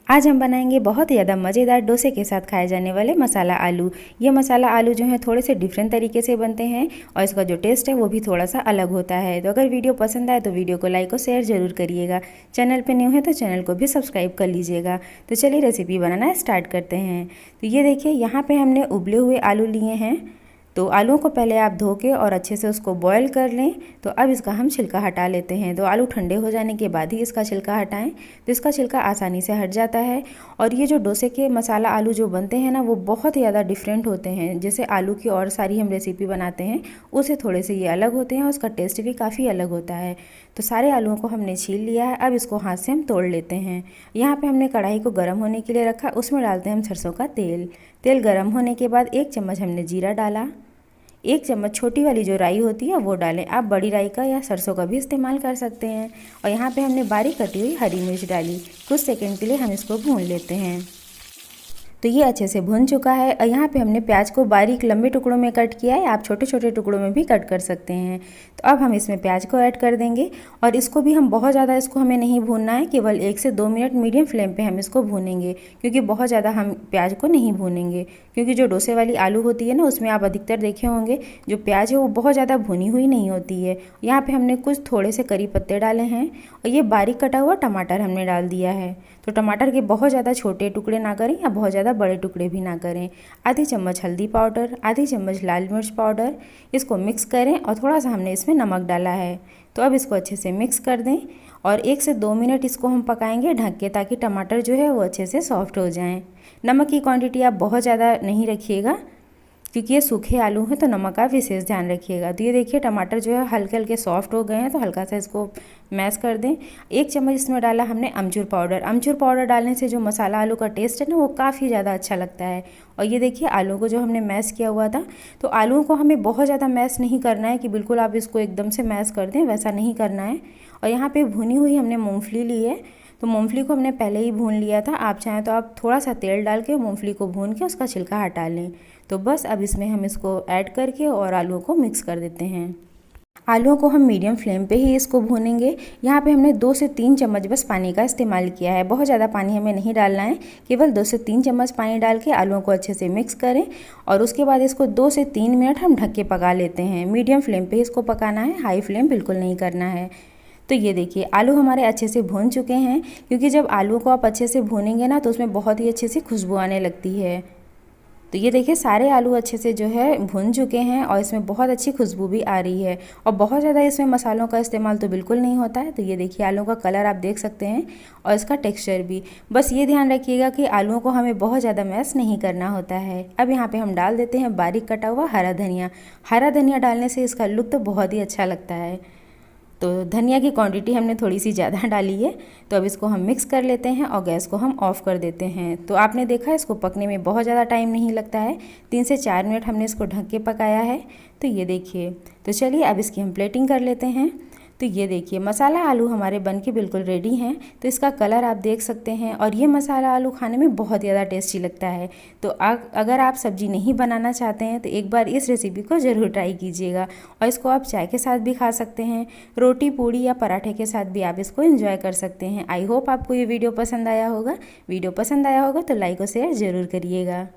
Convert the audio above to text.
आज हम बनाएंगे बहुत ही ज़्यादा मज़ेदार डोसे के साथ खाए जाने वाले मसाला आलू। ये मसाला आलू जो है थोड़े से डिफरेंट तरीके से बनते हैं और इसका जो टेस्ट है वो भी थोड़ा सा अलग होता है। तो अगर वीडियो पसंद आए तो वीडियो को लाइक और शेयर ज़रूर करिएगा। चैनल पे न्यू है तो चैनल को भी सब्सक्राइब कर लीजिएगा। तो चलिए रेसिपी बनाना स्टार्ट करते हैं। तो ये देखिए यहाँ पर हमने उबले हुए आलू लिए हैं। तो आलूओं को पहले आप धो के और अच्छे से उसको बॉईल कर लें। तो अब इसका हम छिलका हटा लेते हैं। तो आलू ठंडे हो जाने के बाद ही इसका छिलका हटाएं, तो इसका छिलका आसानी से हट जाता है। और ये जो डोसे के मसाला आलू जो बनते हैं ना, वो बहुत ही ज़्यादा डिफरेंट होते हैं। जैसे आलू की और सारी हम रेसिपी बनाते हैं उससे थोड़े से ये अलग होते हैं और उसका टेस्ट भी काफ़ी अलग होता है। तो सारे आलूओं को हमने छील लिया है। अब इसको हाथ से हम तोड़ लेते हैं। यहाँ पर हमने कढ़ाई को गर्म होने के लिए रखा, उसमें डालते हैं हम सरसों का तेल। तेल गर्म होने के बाद 1 चम्मच हमने जीरा डाला। 1 चम्मच छोटी वाली जो राई होती है वो डालें। आप बड़ी राई का या सरसों का भी इस्तेमाल कर सकते हैं। और यहाँ पे हमने बारीक कटी हुई हरी मिर्च डाली। कुछ सेकंड के लिए हम इसको भून लेते हैं। तो ये अच्छे से भुन चुका है। और यहाँ पे हमने प्याज को बारीक लंबे टुकड़ों में कट किया है। आप छोटे छोटे टुकड़ों में भी कट कर सकते हैं। तो अब हम इसमें प्याज को ऐड कर देंगे और इसको भी हम बहुत ज़्यादा इसको हमें नहीं भूनना है, केवल 1 से 2 मिनट मीडियम फ्लेम पे हम इसको भूनेंगे, क्योंकि बहुत ज़्यादा हम प्याज को नहीं भूनेंगे। क्योंकि जो डोसे वाली आलू होती है ना, उसमें आप अधिकतर देखे होंगे जो प्याज है वो बहुत ज़्यादा भुनी हुई नहीं होती है। यहाँ पर हमने कुछ थोड़े से करी पत्ते डाले हैं और ये बारीक कटा हुआ टमाटर हमने डाल दिया है। तो टमाटर के बहुत ज़्यादा छोटे टुकड़े ना करें या बहुत ज़्यादा बड़े टुकड़े भी ना करें। आधी चम्मच हल्दी पाउडर, आधी चम्मच लाल मिर्च पाउडर, इसको मिक्स करें और थोड़ा सा हमने इसमें नमक डाला है। तो अब इसको अच्छे से मिक्स कर दें और 1 से 2 मिनट इसको हम पकाएंगे ढक के, ताकि टमाटर जो है वो अच्छे से सॉफ्ट हो जाएं। नमक की क्वांटिटी आप बहुत ज़्यादा नहीं रखिएगा, क्योंकि ये सूखे आलू हैं, तो नमक का विशेष ध्यान रखिएगा। तो ये देखिए टमाटर जो है हल्के हल्के सॉफ्ट हो गए हैं, तो हल्का सा इसको मैश कर दें। 1 चम्मच इसमें डाला हमने अमचूर पाउडर। अमचूर पाउडर डालने से जो मसाला आलू का टेस्ट है ना, वो काफ़ी ज़्यादा अच्छा लगता है। और ये देखिए आलू को जो हमने मैश किया हुआ था, तो आलूओं को हमें बहुत ज़्यादा मैश नहीं करना है कि बिल्कुल आप इसको एकदम से मैश कर दें, वैसा नहीं करना है। और यहाँ पर भुनी हुई हमने मूँगफली ली है। तो मूंगफली को हमने पहले ही भून लिया था। आप चाहें तो आप थोड़ा सा तेल डाल के मूंगफली को भून के उसका छिलका हटा लें। तो बस अब इसमें हम इसको ऐड करके और आलूओं को मिक्स कर देते हैं। आलूओं को हम मीडियम फ्लेम पे ही इसको भूनेंगे। यहाँ पे हमने 2 से 3 चम्मच बस पानी का इस्तेमाल किया है। बहुत ज़्यादा पानी हमें नहीं डालना है, केवल 2 से 3 चम्मच पानी डाल के आलूओं को अच्छे से मिक्स करें। और उसके बाद इसको 2 से 3 मिनट हम ढक के पका लेते हैं। मीडियम फ्लेम पे इसको पकाना है, हाई फ्लेम बिल्कुल नहीं करना है। तो ये देखिए आलू हमारे अच्छे से भून चुके हैं, क्योंकि जब आलू को आप अच्छे से भूनेंगे ना, तो उसमें बहुत ही अच्छे से खुशबू आने लगती है। तो ये देखिए सारे आलू अच्छे से जो है भुन चुके हैं और इसमें बहुत अच्छी खुशबू भी आ रही है। और बहुत ज़्यादा इसमें मसालों का इस्तेमाल तो बिल्कुल नहीं होता है। तो ये देखिए आलू का कलर आप देख सकते हैं और इसका टेक्सचर भी। बस ये ध्यान रखिएगा कि आलूओं को हमें बहुत ज़्यादा मैश नहीं करना होता है। अब यहाँ पे हम डाल देते हैं बारीक कटा हुआ हरा धनिया। हरा धनिया डालने से इसका लुक तो बहुत ही अच्छा लगता है। तो धनिया की क्वांटिटी हमने थोड़ी सी ज़्यादा डाली है। तो अब इसको हम मिक्स कर लेते हैं और गैस को हम ऑफ़ कर देते हैं। तो आपने देखा इसको पकने में बहुत ज़्यादा टाइम नहीं लगता है। 3 से 4 मिनट हमने इसको ढक के पकाया है। तो ये देखिए, तो चलिए अब इसकी हम प्लेटिंग कर लेते हैं। तो ये देखिए मसाला आलू हमारे बनके बिल्कुल रेडी हैं। तो इसका कलर आप देख सकते हैं और ये मसाला आलू खाने में बहुत ज़्यादा टेस्टी लगता है। तो अगर आप सब्ज़ी नहीं बनाना चाहते हैं तो एक बार इस रेसिपी को ज़रूर ट्राई कीजिएगा। और इसको आप चाय के साथ भी खा सकते हैं, रोटी पूड़ी या पराठे के साथ भी आप इसको एंजॉय कर सकते हैं। आई होप आपको ये वीडियो पसंद आया होगा। वीडियो पसंद आया होगा तो लाइक और शेयर ज़रूर करिएगा।